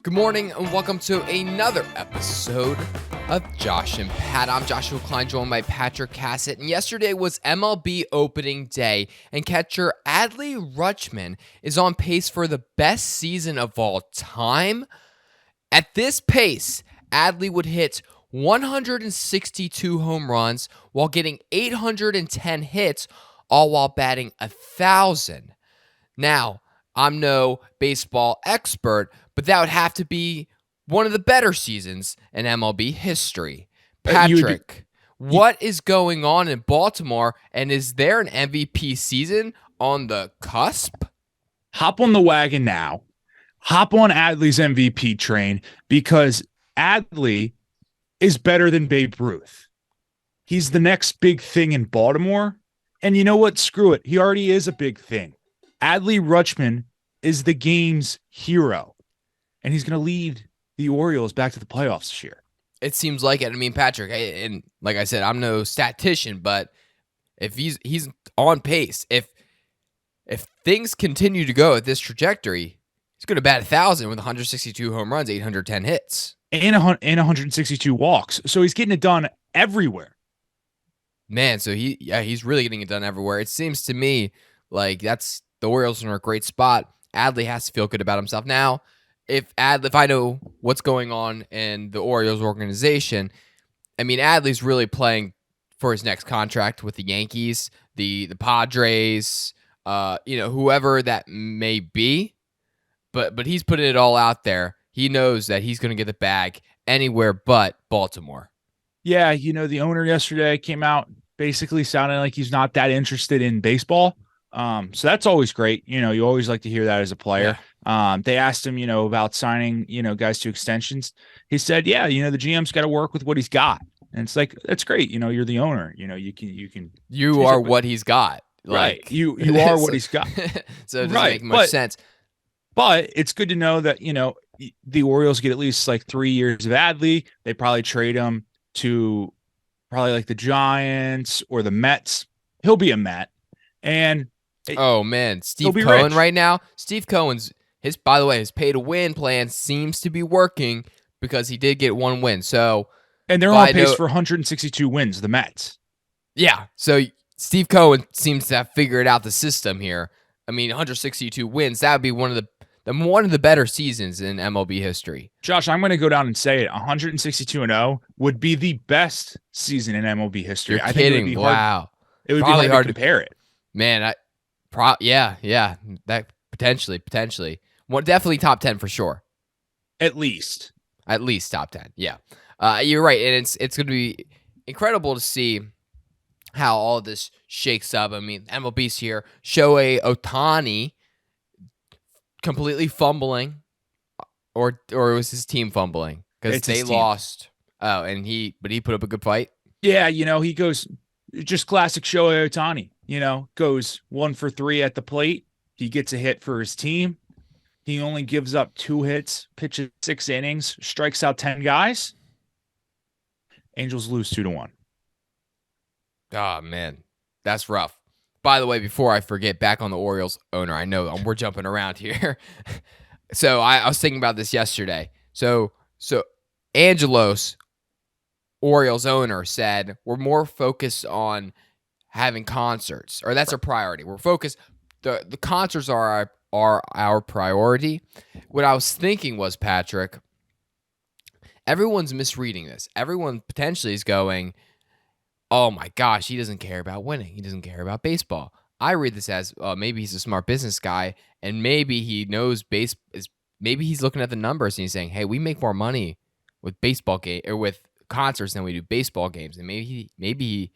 Good morning and welcome to another episode of Josh and Pat. I'm Joshua Klein, joined by Patrick Cassett. And yesterday was MLB opening day, and catcher Adley Rutschman is on pace for the best season of all time. At this pace, Adley would hit 162 home runs while getting 810 hits, all while batting 1,000. Now, I'm no baseball expert, but that would have to be one of the better seasons in MLB history. Patrick, what is going on in Baltimore, and is there an MVP season on the cusp? Hop on the wagon now. Hop on Adley's MVP train, because Adley is better than Babe Ruth. He's the next big thing in Baltimore. And you know what? Screw it. He already is a big thing. Adley Rutschman is the game's hero, and he's going to lead the Orioles back to the playoffs this year. It seems like it. I mean, Patrick, and like I said, I'm no statistician, but if he's on pace, if things continue to go at this trajectory, he's going to bat 1,000 with 162 home runs, 810 hits, and 162 walks. So he's getting it done everywhere. Man, so he's really getting it done everywhere. It seems to me like the Orioles are in a great spot. Adley has to feel good about himself. Now, if I know what's going on in the Orioles organization, I mean, Adley's really playing for his next contract with the Yankees, the Padres, whoever that may be. But he's putting it all out there. He knows that he's going to get the bag anywhere but Baltimore. Yeah, the owner yesterday came out basically sounding like he's not that interested in baseball. So that's always great. You always like to hear that as a player. Yeah. They asked him, about signing, guys to extensions. He said, yeah, the GM's got to work with what he's got. And it's like, that's great. You're the owner, you are what he's got. Right. You are what he's got. So it doesn't make much sense. But it's good to know that, the Orioles get at least like 3 years of Adley. They probably trade him to probably like the Giants or the Mets. He'll be a Met. And oh man, Steve Cohen rich. Right now. Steve Cohen's his pay to win plan seems to be working because he did get one win. So and they're on pace for 162 wins, the Mets. Yeah. So Steve Cohen seems to have figured out the system here. I mean, 162 wins, that would be one of the better seasons in MLB history. Josh, I'm going to go down and say it. 162-0 would be the best season in MLB history. You're kidding. Wow. It would be hard to compare it. Man, yeah, that potentially. Well, definitely top 10 for sure. At least top 10. Yeah. You're right, and it's going to be incredible to see how all this shakes up. I mean, MLB's here. Shohei Ohtani completely fumbling, or was his team fumbling because they lost? Oh, and he put up a good fight. Yeah, he goes just classic Shohei Ohtani. Goes 1 for 3 at the plate. He gets a hit for his team. He only gives up 2 hits, pitches 6 innings, strikes out 10 guys. Angels lose 2-1. Oh, man. That's rough. By the way, before I forget, back on the Orioles owner, I know we're jumping around here. So I was thinking about this yesterday. So Angelos, Orioles owner, said we're more focused on having concerts, or that's a priority. We're focused. The concerts are our priority. What I was thinking was, Patrick, everyone's misreading this. Everyone potentially is going, oh my gosh, he doesn't care about winning. He doesn't care about baseball. I read this as maybe he's a smart business guy, and maybe he knows maybe he's looking at the numbers and he's saying, hey, we make more money with baseball or with concerts than we do baseball games, and maybe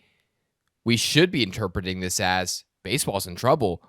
we should be interpreting this as baseball's in trouble.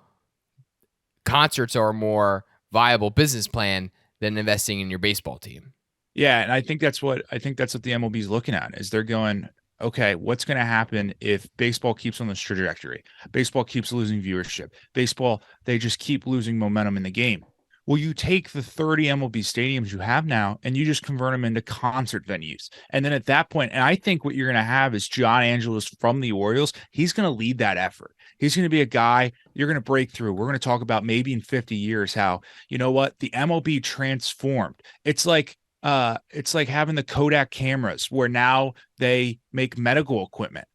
Concerts are a more viable business plan than investing in your baseball team. Yeah, and I think that's what the MLB is looking at. Is they're going, okay, what's going to happen if baseball keeps on this trajectory? Baseball keeps losing viewership. Baseball, they just keep losing momentum in the game. Well, you take the 30 MLB stadiums you have now and you just convert them into concert venues. And then at that point, and I think what you're going to have is John Angelos from the Orioles. He's going to lead that effort. He's going to be a guy you're going to break through. We're going to talk about maybe in 50 years how, you know what, the MLB transformed. It's like having the Kodak cameras where now they make medical equipment.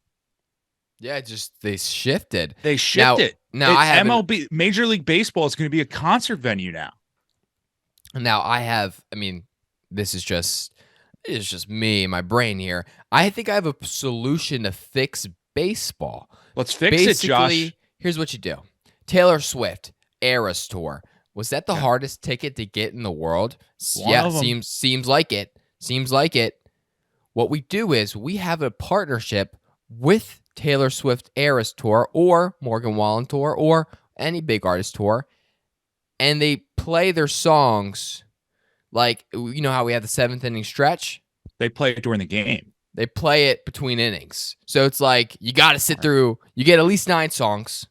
Yeah, just they shifted. They shifted. Now I have MLB Major League Baseball is going to be a concert venue now. I mean, this is just me, my brain here. I think I have a solution to fix baseball. Let's fix it, Josh. Here's what you do. Taylor Swift, Eras Tour. Was that the hardest ticket to get in the world? Yeah, seems like it. Seems like it. What we do is we have a partnership with Taylor Swift Eras Tour or Morgan Wallen Tour or any big artist tour, and they play their songs like, you know how we have the 7th inning stretch? They play it during the game. They play it between innings. So it's like you got to sit through, you get at least 9 songs.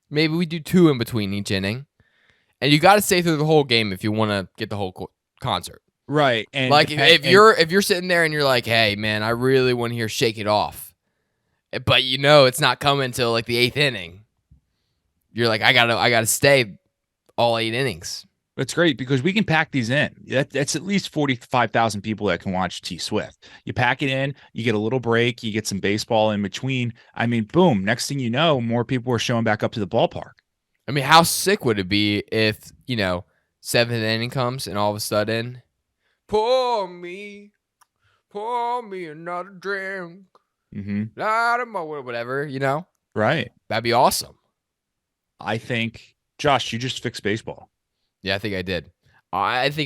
Maybe we do 2 in between each inning. And you got to stay through the whole game if you want to get the whole concert. Right. And like if you're sitting there and you're like, "Hey, man, I really want to hear Shake It Off." But you know it's not coming until like the 8th inning. You're like, I got to stay all 8 innings. That's great because we can pack these in. That's at least 45,000 people that can watch T Swift. You pack it in, you get a little break, you get some baseball in between. I mean, boom, next thing you know, more people are showing back up to the ballpark. I mean, how sick would it be if, 7th inning comes and all of a sudden, pour me another drink. Whatever, Right. That'd be awesome. I think, Josh, you just fixed baseball. Yeah, I think I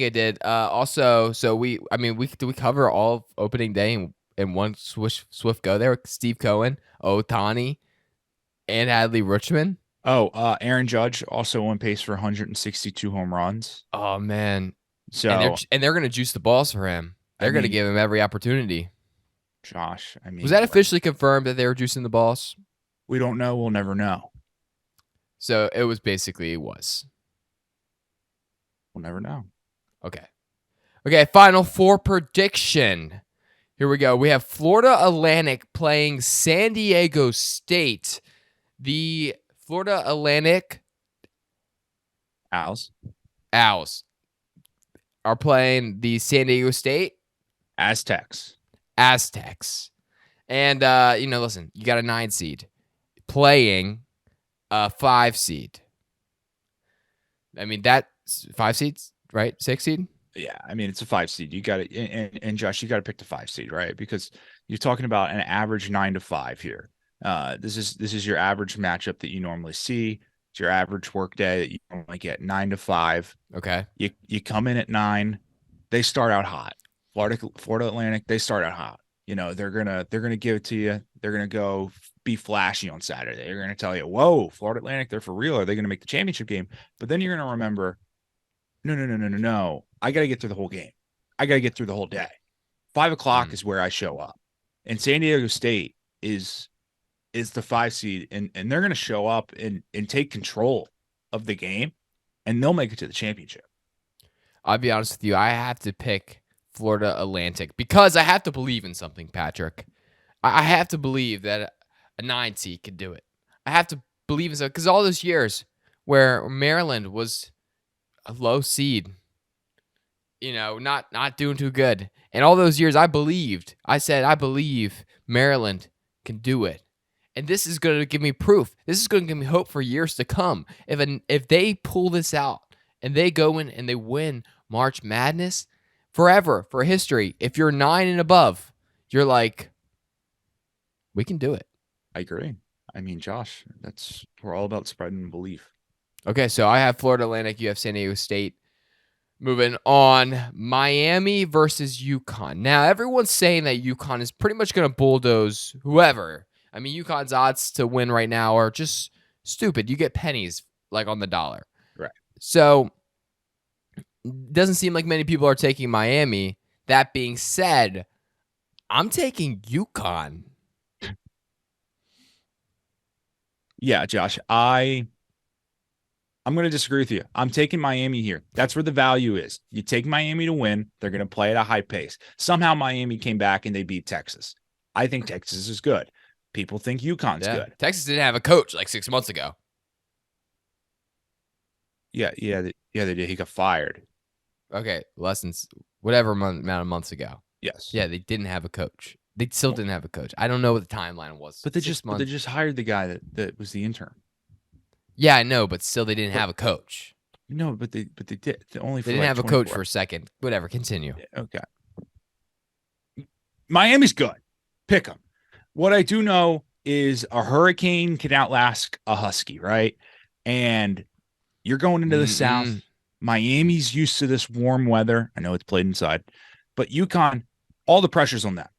did. Also, so we cover all of opening day in one swift go there? Steve Cohen, Ohtani, and Adley Rutschman. Oh, Aaron Judge also on pace for 162 home runs. Oh man! So and they're gonna juice the balls for him. They're gonna give him every opportunity. Josh, was that officially confirmed that they were juicing the balls? We don't know. We'll never know. So it was. We'll never know. Okay. Final 4 prediction. Here we go. We have Florida Atlantic playing San Diego State. The Florida Atlantic Owls are playing the San Diego State Aztecs. And, listen, you got a 9 seed playing a 5 seed. I mean, that's 5 seeds, right? 6 seed? Yeah, I mean, it's a 5 seed. You got to, and Josh, you got to pick the 5 seed, right? Because you're talking about an average 9 to 5 here. This is your average matchup that you normally see. It's your average work day that you normally get 9 to 5. Okay. You come in at 9. They start out hot. Florida Atlantic, they start out hot. They're gonna give it to you. They're gonna go be flashy on Saturday. They're gonna tell you, "Whoa, Florida Atlantic, they're for real. Are they gonna make the championship game?" But then you're gonna remember, no. I gotta get through the whole game. I gotta get through the whole day. 5 o'clock is where I show up, and San Diego State is the 5 seed, and they're gonna show up and take control of the game, and they'll make it to the championship. I'll be honest with you. I have to pick Florida Atlantic because I have to believe in something, Patrick. I have to believe that a 9 seed could do it. I have to believe in something because all those years where Maryland was a low seed, not doing too good, and all those years I believe Maryland can do it, and this is going to give me proof. This is going to give me hope for years to come. If they pull this out and they go in and they win March Madness. Forever, for history, if you're 9 and above, you're like, we can do it. I agree. I mean, Josh, we're all about spreading belief. Okay, so I have Florida Atlantic, you have San Diego State. Moving on, Miami versus UConn. Now, everyone's saying that UConn is pretty much going to bulldoze whoever. I mean, UConn's odds to win right now are just stupid. You get pennies, like on the dollar. Right. So doesn't seem like many people are taking Miami. That being said, I'm taking UConn. Yeah, Josh, I'm I'm going to disagree with you. I'm taking Miami here. That's where the value is. You take Miami to win. They're going to play at a high pace. Somehow Miami came back and they beat Texas. I think Texas is good. People think UConn's good. Texas didn't have a coach like 6 months ago. Yeah, they did. He got fired. Okay, whatever amount of months ago. Yes. Yeah, they didn't have a coach. They still didn't have a coach. I don't know what the timeline was. But they just hired the guy that was the intern. Yeah, I know, but still they didn't have a coach. No, but they did. They didn't have a coach for a second. Whatever, continue. Okay. Miami's good. Pick them. What I do know is a hurricane can outlast a husky, right? And you're going into the South. Miami's used to this warm weather. I know it's played inside, but UConn, all the pressure's on them.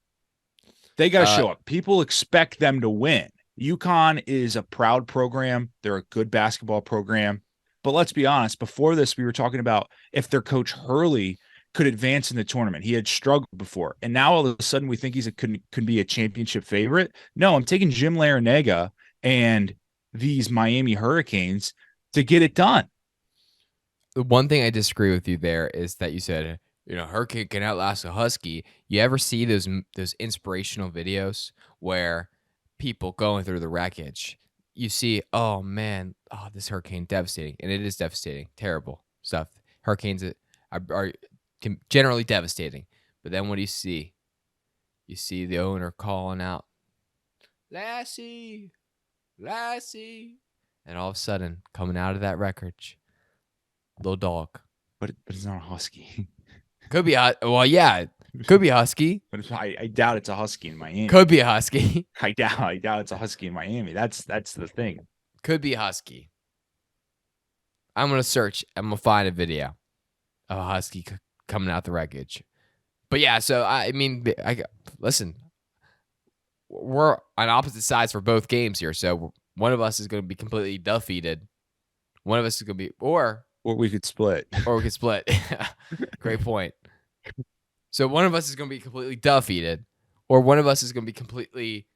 They got to show up. People expect them to win. UConn is a proud program. They're a good basketball program. But let's be honest, before this, we were talking about if their coach Hurley could advance in the tournament. He had struggled before. And now all of a sudden we think could be a championship favorite. No, I'm taking Jim Larrañaga and these Miami Hurricanes to get it done. The one thing I disagree with you there is that you said, Hurricane can outlast a husky. You ever see those inspirational videos where people going through the wreckage, you see, oh man, this hurricane devastating, and it is devastating, terrible stuff. Hurricanes are generally devastating, but then what do you see? You see the owner calling out, Lassie, and all of a sudden, coming out of that wreckage, little dog. But it's not a husky. Could be could be a husky. But I doubt it's a husky in Miami. Could be a husky. I doubt it's a husky in Miami. That's the thing. Could be a husky. I'm gonna search. I'm gonna find a video of a husky coming out the wreckage. But yeah, so I mean, listen, we're on opposite sides for both games here. So one of us is going to be completely defeated. One of us is going to be, or we could split. Great point. So one of us is going to be completely defeated, or one of us is going to be completely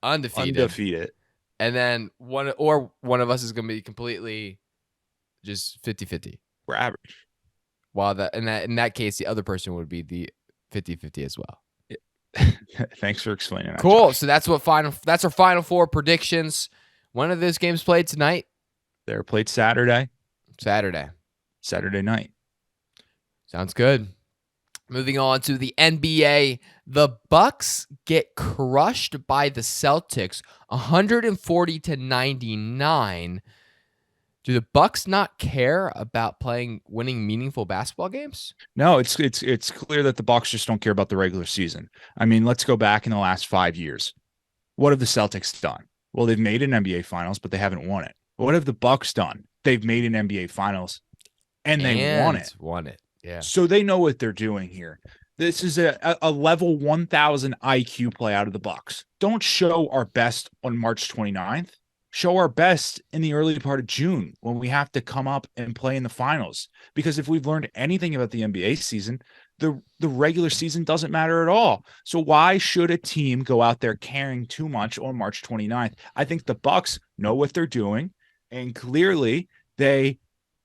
undefeated. And then one of us is going to be completely just 50-50. We're average. While in that case, the other person would be the 50-50 as well. Thanks for explaining that. Cool. Josh. So that's our final four predictions. When are those games played tonight? They're played Saturday night. Sounds good. Moving on to the NBA, the Bucks get crushed by the Celtics 140-99. Do the Bucks not care about winning meaningful basketball games? No, it's clear that the Bucks just don't care about the regular season. I mean, let's go back in the last 5 years. What have the Celtics done? Well, they've made an NBA Finals, but they haven't won it. What have the Bucks done? They've made an NBA Finals, and they won it. Won it. Yeah. So they know what they're doing here. This is a level 1,000 IQ play out of the Bucks. Don't show our best on March 29th. Show our best in the early part of June when we have to come up and play in the finals. Because if we've learned anything about the NBA season, the regular season doesn't matter at all. So why should a team go out there caring too much on March 29th? I think the Bucks know what they're doing, and clearly they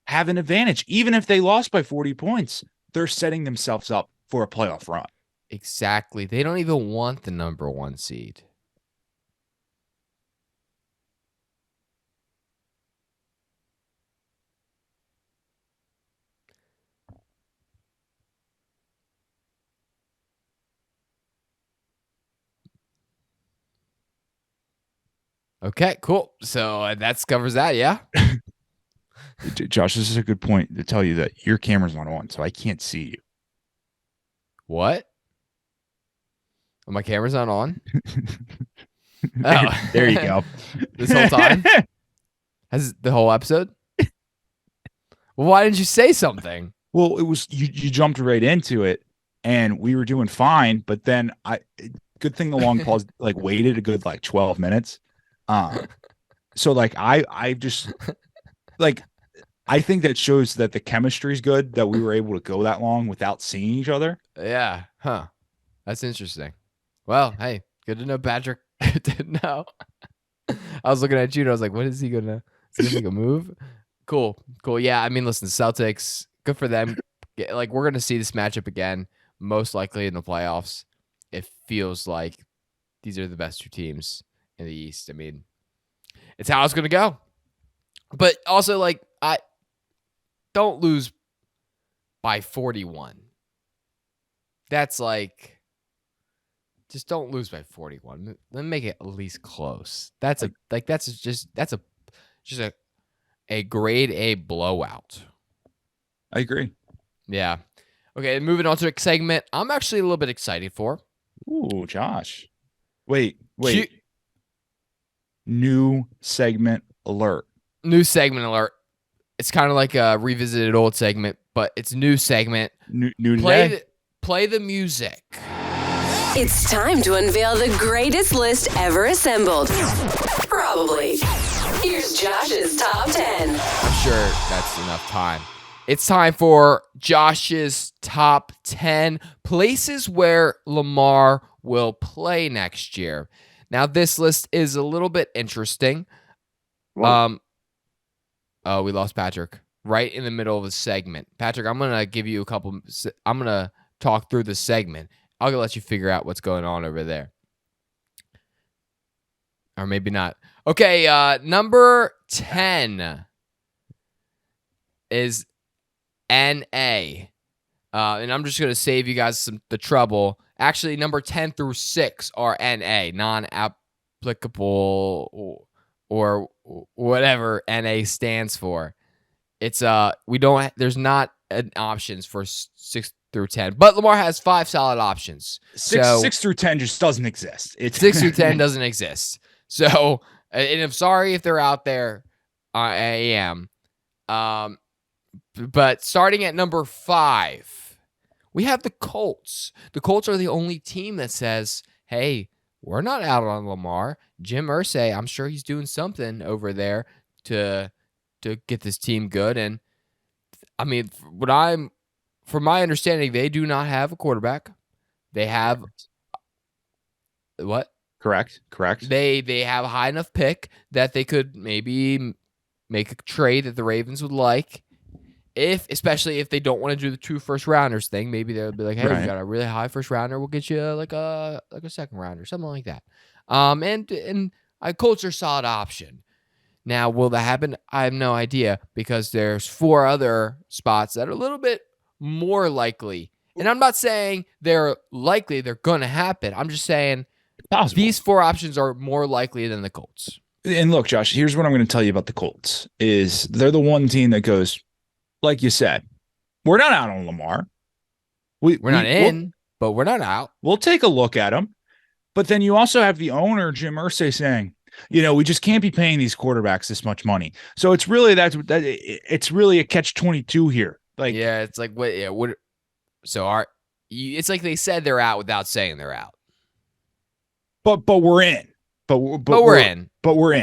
have an advantage. Even if they lost by 40 points, they're setting themselves up for a playoff run. Exactly. They don't even want the number 1 seed. Okay, cool. So that covers that, yeah? Josh, this is a good point to tell you that your camera's not on, so I can't see you. What? Oh, my camera's not on? There you go. This whole time? Has the whole episode? Well, why didn't you say something? Well, it was you jumped right into it, and we were doing fine, but then good thing the long pause waited a good 12 minutes. So I just I think that shows that the chemistry is good, that we were able to go that long without seeing each other. Yeah. Huh. That's interesting. Well, hey, good to know, Patrick. Didn't know. I was looking at you and I was like, what is he going to gonna make a move. Cool. Yeah, I mean, listen, Celtics, good for them. Like, we're gonna see this matchup again, most likely in the playoffs. It feels like these are the best two teams in the East. I mean, it's how it's gonna go. But also, like, I don't lose by 41. That's like, just don't lose by 41. Let me make it at least close. That's just a grade A blowout. I agree. Yeah. Okay, moving on to a segment I'm actually a little bit excited for. Ooh, Josh. Wait. New segment alert. New segment alert. It's kind of like a revisited old segment, but it's a new segment. New today. Play the music. It's time to unveil the greatest list ever assembled. Probably. Here's Josh's top 10. I'm sure that's enough time. It's time for Josh's top 10 places where Lamar will play next year. Now, this list is a little bit interesting. Whoa. Oh, we lost Patrick right in the middle of the segment. Patrick, I'm going to give you I'm going to talk through the segment. I'll let you figure out what's going on over there. Or maybe not. Okay, number 10 is NA. And I'm just going to save you guys the trouble. Actually, number 10 through 6 are NA, non-applicable or whatever NA stands for. It's there's not options for 6 through 10, but Lamar has 5 solid options. 6 through 10 just doesn't exist. 6 through 10 doesn't exist. So, and I'm sorry if they're out there. I am. But starting at number 5, we have the Colts. The Colts are the only team that says, hey, we're not out on Lamar. Jim Irsay, I'm sure he's doing something over there to get this team good. And I mean, from my understanding, they do not have a quarterback. They have what? Correct. They have a high enough pick that they could maybe make a trade that the Ravens would like. Especially if they don't want to do the 2 first rounders thing, maybe they'll be like, hey, we got a really high first rounder. We'll get you like a second rounder, something like that. And Colts are a solid option. Now, will that happen? I have no idea because there's 4 other spots that are a little bit more likely. And I'm not saying they're likely they're going to happen. I'm just saying these 4 options are more likely than the Colts. And look, Josh, here's what I'm going to tell you about the Colts is they're the one team that goes, like you said, we're not out on Lamar. We're not in, but we're not out. We'll take a look at him. But then you also have the owner, Jim Irsay, saying, we just can't be paying these quarterbacks this much money. So it's really it's really a catch-22 here. Like, yeah, it's like what? Yeah, what? So it's like they said they're out without saying they're out. But we're in. But we're in. But we're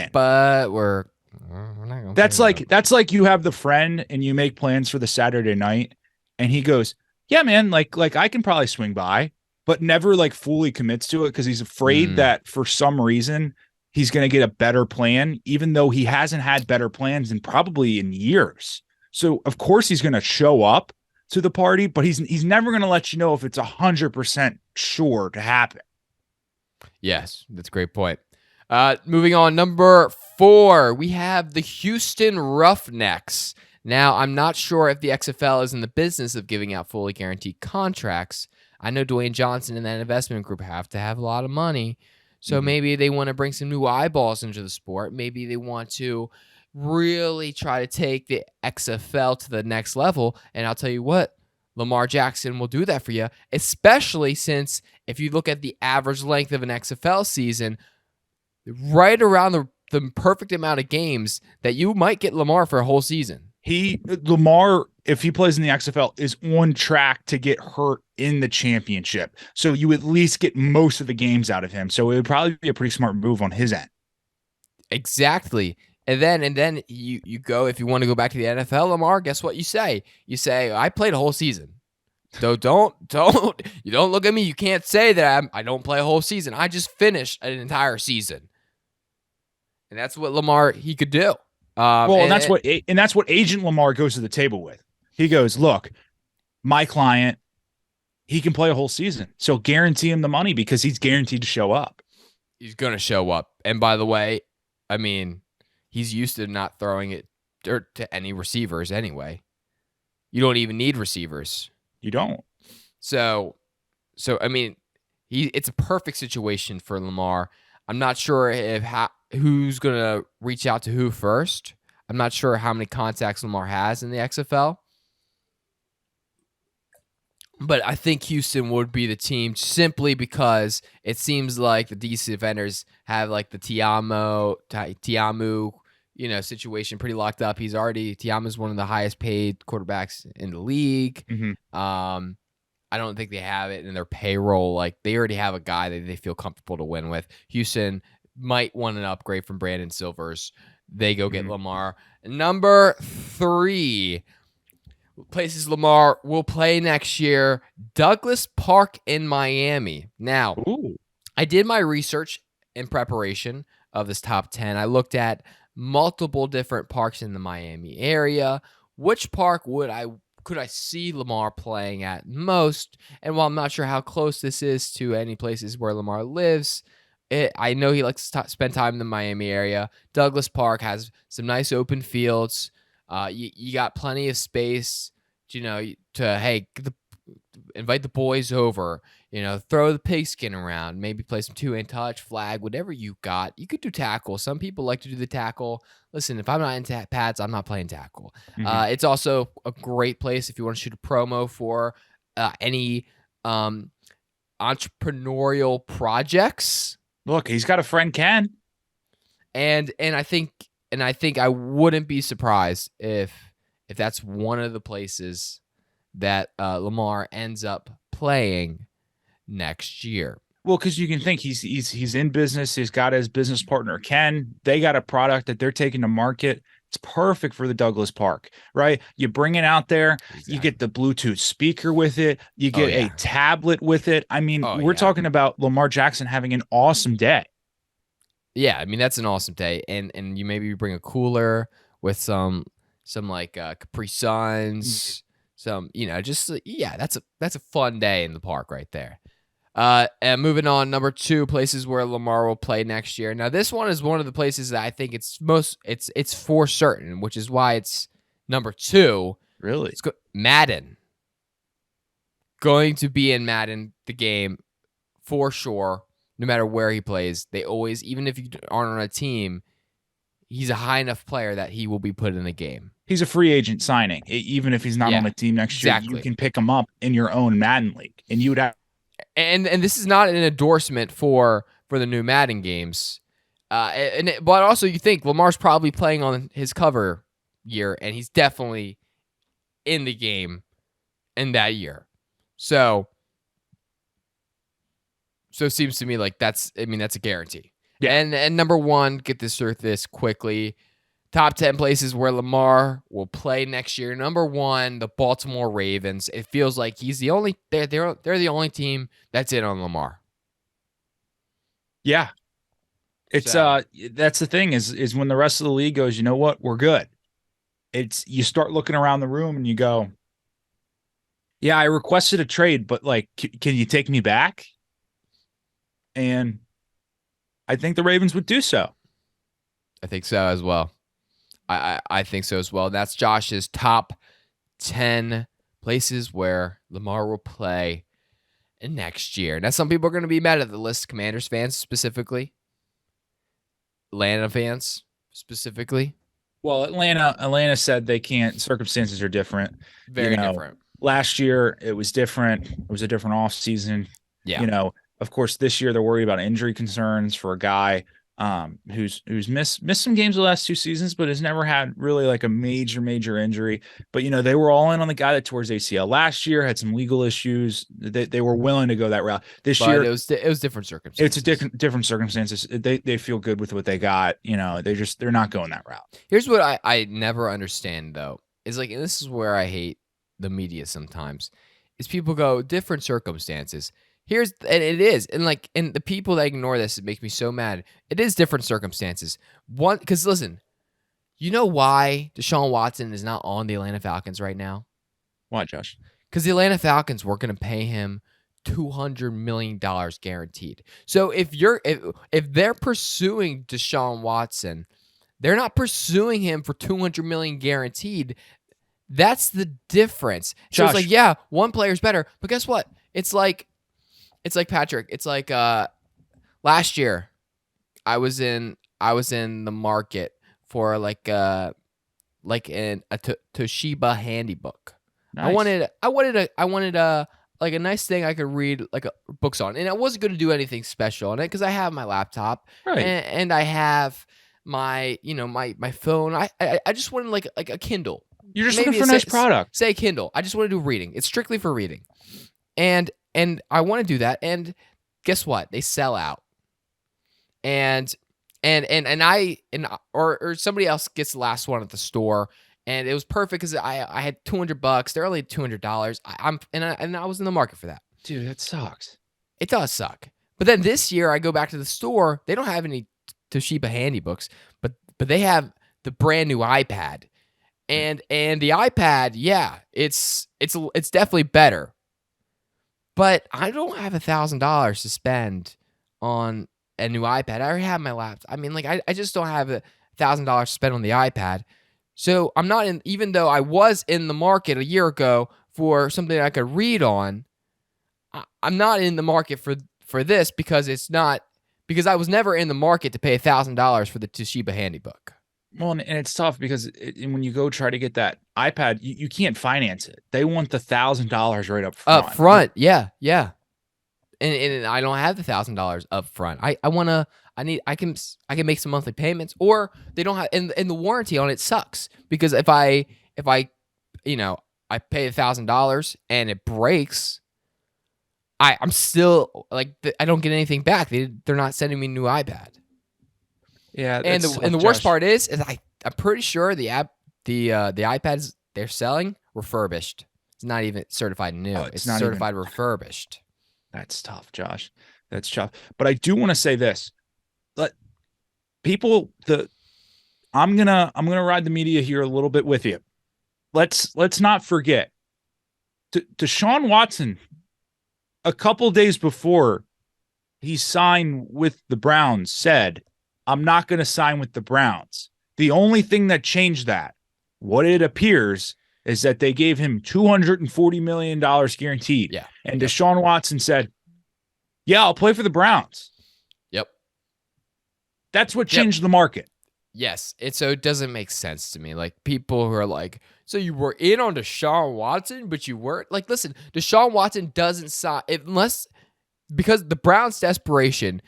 not gonna. That's like you have the friend and you make plans for the Saturday night, and he goes, "Yeah, man, like I can probably swing by," but never like fully commits to it because he's afraid that for some reason he's going to get a better plan, even though he hasn't had better plans in probably in years. So of course he's going to show up to the party, but he's never going to let you know if it's 100% sure to happen. Yes, that's a great point. Moving on, number 4, we have the Houston Roughnecks. Now, I'm not sure if the XFL is in the business of giving out fully guaranteed contracts. I know Dwayne Johnson and that investment group have to have a lot of money. So maybe they want to bring some new eyeballs into the sport. Maybe they want to really try to take the XFL to the next level. And I'll tell you what, Lamar Jackson will do that for you, especially since if you look at the average length of an XFL season, right around the perfect amount of games that you might get Lamar for a whole season. Lamar, if he plays in the XFL, is on track to get hurt in the championship. So you at least get most of the games out of him. So it would probably be a pretty smart move on his end. Exactly. And then you go, if you want to go back to the NFL, Lamar, guess what you say? You say, I played a whole season. So don't look at me. You can't say that I don't play a whole season. I just finished an entire season. And that's what Lamar, he could do. Well, and that's what Agent Lamar goes to the table with. He goes, look, my client, he can play a whole season. So guarantee him the money because he's guaranteed to show up. He's going to show up. And by the way, I mean, he's used to not throwing it to any receivers anyway. You don't even need receivers. You don't. So I mean, it's a perfect situation for Lamar. I'm not sure who's going to reach out to who first. I'm not sure how many contacts Lamar has in the XFL. But I think Houston would be the team simply because it seems like the DC Defenders have like the Tiamu, situation pretty locked up. Tiamu's one of the highest paid quarterbacks in the league. Mm-hmm. I don't think they have it in their payroll. Like they already have a guy that they feel comfortable to win with. Houston might want an upgrade from Brandon Silvers. They go get Lamar. Number 3. Places Lamar will play next year, Douglas Park in Miami. Now, I did my research in preparation of this top 10. I looked at multiple different parks in the Miami area. Which park could I see Lamar playing at most? And while I'm not sure how close this is to any places where Lamar lives, I know he likes to spend time in the Miami area. Douglas Park has some nice open fields. You got plenty of space, to invite the boys over, throw the pigskin around, maybe play some 2-in touch, flag, whatever you got. You could do tackle. Some people like to do the tackle. Listen, if I'm not into pads, I'm not playing tackle. It's also a great place if you want to shoot a promo for any entrepreneurial projects. Look, he's got a friend, Ken. And I think I wouldn't be surprised if that's one of the places that Lamar ends up playing next year. Well, because you can think he's in business. He's got his business partner, Ken. They got a product that they're taking to market. It's perfect for the Douglas Park, right? You bring it out there. Exactly. You get the Bluetooth speaker with it. You get a tablet with it. I mean, we're talking about Lamar Jackson having an awesome day. Yeah, I mean, that's an awesome day. And you maybe bring a cooler with some like Capri Suns, that's a fun day in the park right there. And moving on, number 2, places where Lamar will play next year. Now, this one is one of the places that I think it's for certain, which is why it's number 2. Really? Madden. Going to be in Madden, the game, for sure, no matter where he plays. They always, even if you aren't on a team, he's a high enough player that he will be put in the game. He's a free agent signing. Even if he's not on a team next year, you can pick him up in your own Madden league, and you would have. And this is not an endorsement for the new Madden games, but also you think Lamar's probably playing on his cover year, and he's definitely in the game in that year. So it seems to me like that's a guarantee. Yeah. And number 1, get this through this quickly. Top 10 places where Lamar will play next year. Number 1, the Baltimore Ravens. It feels like he's the only they're the only team that's in on Lamar. Yeah. It's that's the thing is when the rest of the league goes, you know what, we're good. You start looking around the room and you go, yeah, I requested a trade, but like, can you take me back? And I think the Ravens would do so. I think so as well. I think so as well. That's Josh's top 10 places where Lamar will play next year. Now, some people are going to be mad at the list. Commanders fans specifically. Atlanta fans specifically. Well, Atlanta said they can't. Circumstances are different. Very different. Last year, it was different. It was a different offseason. Yeah. Of course, this year they're worried about injury concerns for a guy who's missed some games the last 2 seasons, but has never had really like a major injury. But they were all in on the guy that tore his ACL last year, had some legal issues. They were willing to go that route. This year it was different circumstances. It's a different circumstances. They feel good with what they got. They're not going that route. Here's what I never understand though is like, and this is where I hate the media sometimes, is people go different circumstances. And it is. And the people that ignore this, it makes me so mad. It is different circumstances. One, because listen, You know why Deshaun Watson is not on the Atlanta Falcons right now? Why, Josh? Because the Atlanta Falcons were going to pay him $200 million guaranteed. So if they're pursuing Deshaun Watson, they're not pursuing him for $200 million guaranteed. That's the difference. So Josh. it's like, yeah, one player's better, but guess what? It's like Patrick. It's like last year, I was in the market for like a Toshiba handybook. Nice. I wanted a like a nice thing I could read like books on, and I wasn't going to do anything special on it because I have my laptop, Right. and I have my my phone. I just wanted like a Kindle. You're just looking for a nice product. Say Kindle. I just want to do reading. It's strictly for reading, and I want to do that. And guess what? They sell out, and or somebody else gets the last one at the store. And it was perfect because I had $200. They're only $200. I was in the market for that. Dude, that sucks. It does suck. But then this year I go back to the store. They don't have any Toshiba handy books, but they have the brand new iPad. And the iPad, yeah, it's definitely better. But I don't have $1,000 to spend on a new iPad. I already have my laptop. I mean, like I just don't have $1,000 to spend on the iPad. So I'm not in, even though I was in the market a year ago for something I could read on, I'm not in the market for this because I was never in the market to pay $1,000 for the Toshiba Handybook. Well, and it's tough because when you go try to get that iPad, you can't finance it. They want the $1,000 right up front. Up front, yeah. And I don't have the $1,000 up front. I can make some monthly payments, or they don't have, and the warranty on it sucks because if I pay $1,000 and it breaks, I'm still like I don't get anything back. They're not sending me a new iPad. Yeah, and the worst part is I'm pretty sure the iPads they're selling refurbished. It's not even certified new. It's not certified refurbished. That's tough, Josh. That's tough. But I do want to say this. I'm gonna ride the media here a little bit with you. Let's not forget Deshaun Watson, a couple days before he signed with the Browns, said, I'm not going to sign with the Browns. The only thing that changed that, what it appears, is that they gave him $240 million guaranteed. Yeah. And Deshaun Watson said, yeah, I'll play for the Browns. Yep. That's what changed the market. Yes. So it doesn't make sense to me. Like people who are like, so you were in on Deshaun Watson, but you weren't. Like, listen, Deshaun Watson doesn't sign because the Browns' desperation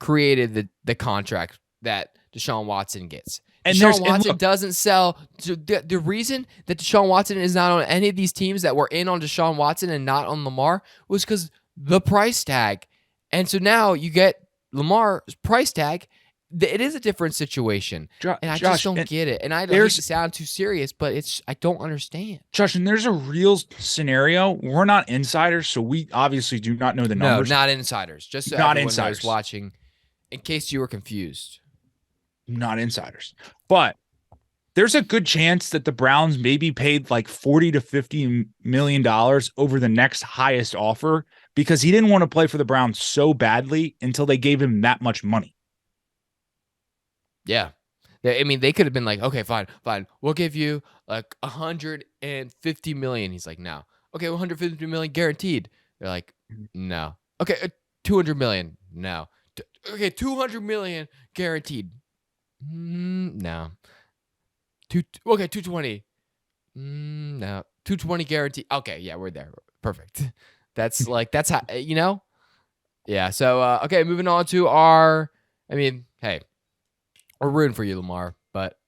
created the contract that Deshaun Watson gets. And Deshaun Watson doesn't sell. The reason that Deshaun Watson is not on any of these teams that were in on Deshaun Watson and not on Lamar was because the price tag. And so now you get Lamar's price tag. It is a different situation. And I just don't get it. And I don't hate to sound too serious, but I don't understand. Josh, and there's a real scenario. We're not insiders, so we obviously do not know the numbers. No, not insiders. Just so not everyone insiders knows watching, in case you were confused. Not insiders. But there's a good chance that the Browns maybe paid like $40 to $50 million over the next highest offer because he didn't want to play for the Browns so badly until they gave him that much money. Yeah. I mean, they could have been like, okay, fine. We'll give you like $150 million. He's like, no. Okay, $150 million guaranteed. They're like, no. Okay, $200 million. No. Okay, $200 million guaranteed. No. Okay, 220. No. 220 guaranteed. Okay, yeah, we're there. Perfect. That's how, Yeah, so, okay, moving on to hey, we're rooting for you, Lamar, but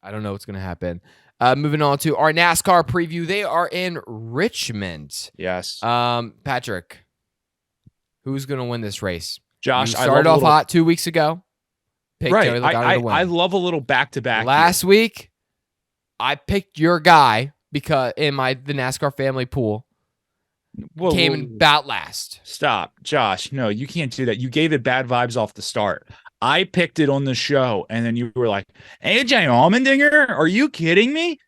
I don't know what's going to happen. Moving on to our NASCAR preview. They are in Richmond. Yes. Patrick, who's going to win this race? Josh, you started off hot 2 weeks ago. Right. I love a little back-to-back. Last week, I picked your guy because in the NASCAR family pool. Came in about last. Stop, Josh. No, you can't do that. You gave it bad vibes off the start. I picked it on the show, and then you were like, AJ Allmendinger? Are you kidding me?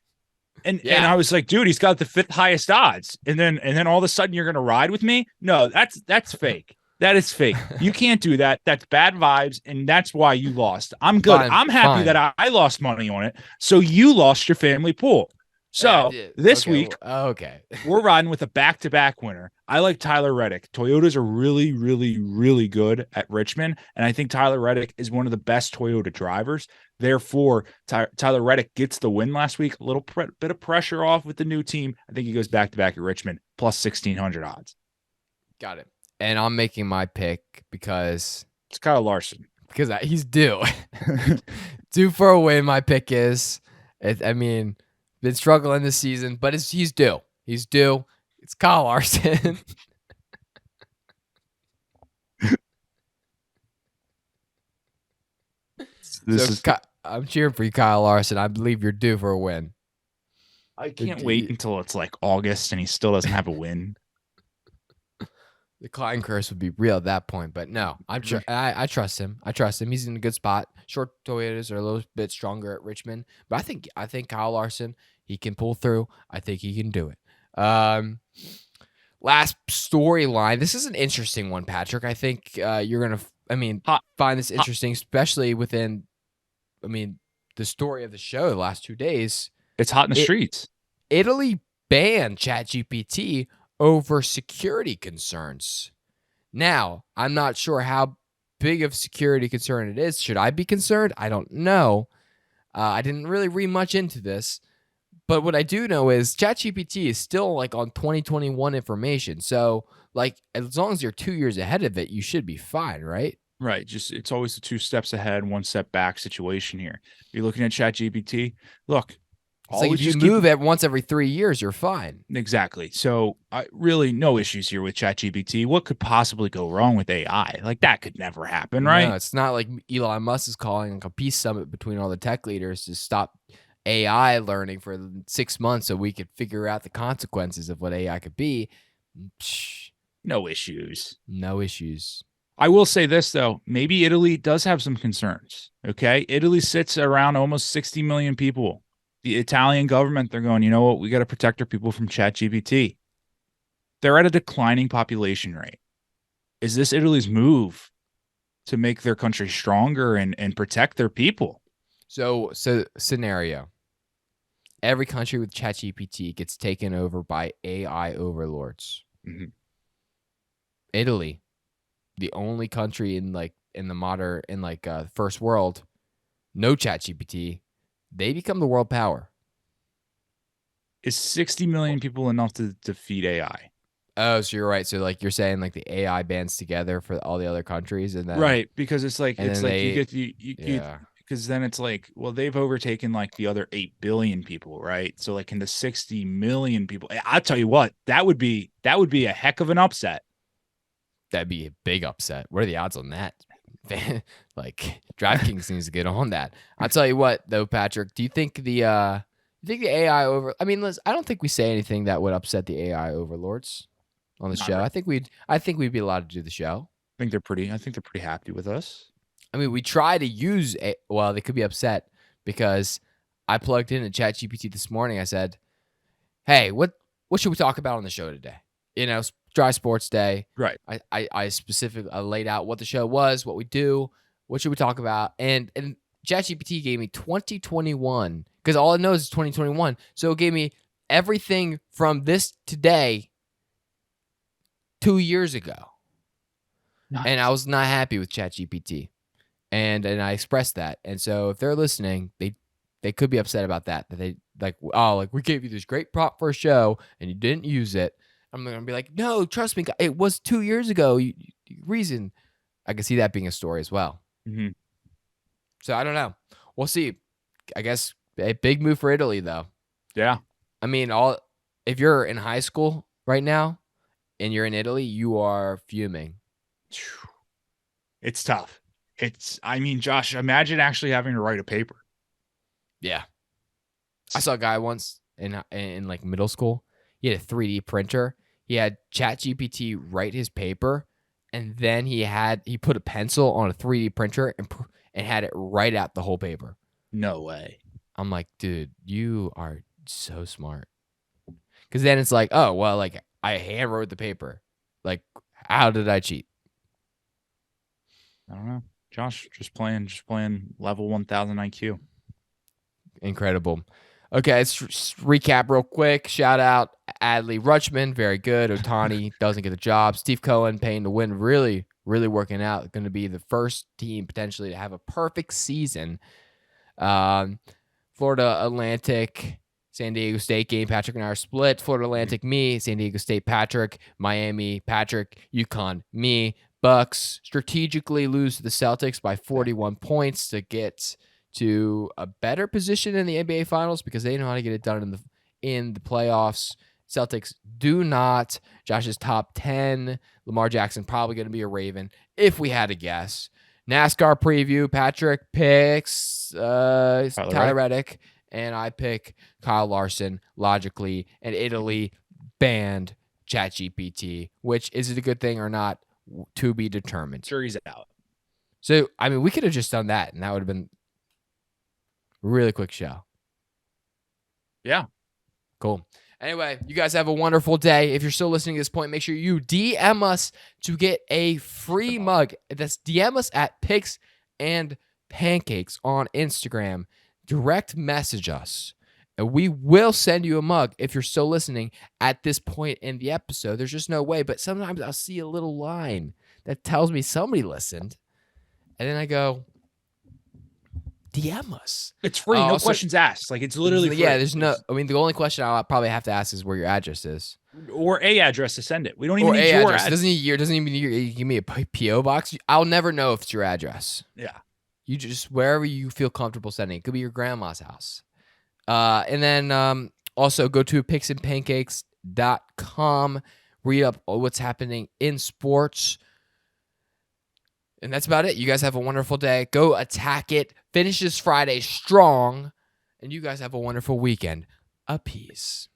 And I was like, dude, he's got the 5th highest odds. And then all of a sudden you're gonna ride with me? No, that's fake. That is fake. You can't do that. That's bad vibes, and that's why you lost. I'm good. I'm happy that I lost money on it. So you lost your family pool. So this week, we're riding with a back-to-back winner. I like Tyler Reddick. Toyotas are really, really, really good at Richmond, and I think Tyler Reddick is one of the best Toyota drivers. Therefore, Tyler Reddick gets the win last week. A little bit of pressure off with the new team. I think he goes back-to-back at Richmond, plus 1,600 odds. Got it. And I'm making my pick because it's Kyle Larson. Because he's due. Due for a win, my pick is. Been struggling this season, but he's due. He's due. It's Kyle Larson. I'm cheering for you, Kyle Larson. I believe you're due for a win. I can't wait until it's like August and he still doesn't have a win. The Klein curse would be real at that point, but no, I trust him. I trust him. He's in a good spot. Short Toyotas are a little bit stronger at Richmond, but I think Kyle Larson, he can pull through. I think he can do it. Last storyline. This is an interesting one, Patrick. I think you're gonna, find this interesting, especially within, the story of the show the last 2 days. It's hot in the streets. Italy banned ChatGPT over security concerns. Now, I'm not sure how big of a security concern it is. Should I be concerned? I don't know. I didn't really read much into this. But what I do know is ChatGPT is still like on 2021 information. So like as long as you're 2 years ahead of it, you should be fine, right? Right. Just it's always a 2 steps ahead, 1 step back situation here. You're looking at ChatGPT. Look, it's like if you move it once every 3 years, you're fine. Exactly. So really no issues here with ChatGPT. What could possibly go wrong with AI? Like that could never happen, right? No, it's not like Elon Musk is calling like a peace summit between all the tech leaders to stop AI learning for 6 months so we could figure out the consequences of what AI could be. No issues. No issues. I will say this, though. Maybe Italy does have some concerns, okay? Italy sits around almost 60 million people. The Italian government, they're going, you know what? We got to protect our people from ChatGPT. They're at a declining population rate. Is this Italy's move to make their country stronger and protect their people? So scenario. Every country with ChatGPT gets taken over by AI overlords. Mm-hmm. Italy, the only country in the first world, no ChatGPT, they become the world power. Is 60 million people enough to defeat AI? Oh, so you're right. So like you're saying like the AI bands together for all the other countries and then right, because it's like yeah. Because then it's like, well, they've overtaken like the other 8 billion people, right? So like in the 60 million people, I'll tell you what, that would be a heck of an upset. That'd be a big upset. What are the odds on that? Like DraftKings needs to get on that. I'll tell you what, though, Patrick. Do you think the AI over? I mean, I don't think we say anything that would upset the AI overlords on the show. Right. I think we'd be allowed to do the show. I think they're pretty happy with us. I mean, we try to use well, they could be upset because I plugged in a ChatGPT this morning. I said, "Hey, what should we talk about on the show today?" Dry sports day. Right. I specifically laid out what the show was, what we do, what should we talk about, and ChatGPT gave me 2021 because all it knows is 2021. So it gave me everything from this today 2 years ago, nice. And I was not happy with ChatGPT. And I expressed that. And so if they're listening, they could be upset about that. That they we gave you this great prompt for a show and you didn't use it. I'm going to be like, no, trust me. It was 2 years ago. Reason. I can see that being a story as well. Mm-hmm. So I don't know. We'll see. I guess a big move for Italy though. Yeah. I mean, if you're in high school right now and you're in Italy, you are fuming. It's tough. Josh, imagine actually having to write a paper. Yeah. I saw a guy once in like middle school. He had a 3D printer. He had ChatGPT write his paper, and then he put a pencil on a 3D printer and had it write out the whole paper. No way. I'm like, dude, you are so smart. Because then it's like, oh, well, like I hand wrote the paper. Like, how did I cheat? I don't know. Josh, just playing level 1000 IQ. Incredible. Okay, let's recap real quick. Shout out Adley Rutschman, very good. Ohtani doesn't get the job. Steve Cohen paying to win, really, really working out. Going to be the first team potentially to have a perfect season. Florida Atlantic, San Diego State game. Patrick and I are split. Florida Atlantic, me. San Diego State, Patrick. Miami, Patrick. UConn, me. Bucks strategically lose to the Celtics by 41 points to get to a better position in the NBA Finals because they know how to get it done in the playoffs. Celtics do not. Josh's top 10. Lamar Jackson probably going to be a Raven if we had to guess. NASCAR preview. Patrick picks Tyler Reddick, and I pick Kyle Larson logically. And Italy banned ChatGPT, which is it a good thing or not? To be determined. Jury's out. So, I mean, we could have just done that, and that would have been a really quick show. Yeah. Cool. Anyway, you guys have a wonderful day. If you're still listening to this point, make sure you DM us to get a free mug. That's DM us at Picks and Pancakes on Instagram. Direct message us. And we will send you a mug if you're still listening at this point in the episode. There's just no way. But sometimes I'll see a little line that tells me somebody listened. And then I go, DM us. It's free. No questions asked. Like, it's literally free. Yeah, there's no. I mean, the only question I'll probably have to ask is where your address is. Or a address to send it. We don't even need your address. Doesn't even need you give me a P.O. box. I'll never know if it's your address. Yeah. You just, wherever you feel comfortable sending. It could be your grandma's house. And then also go to picksandpancakes.com, read up what's happening in sports. And that's about it. You guys have a wonderful day. Go attack it. Finish this Friday strong. And you guys have a wonderful weekend. A peace.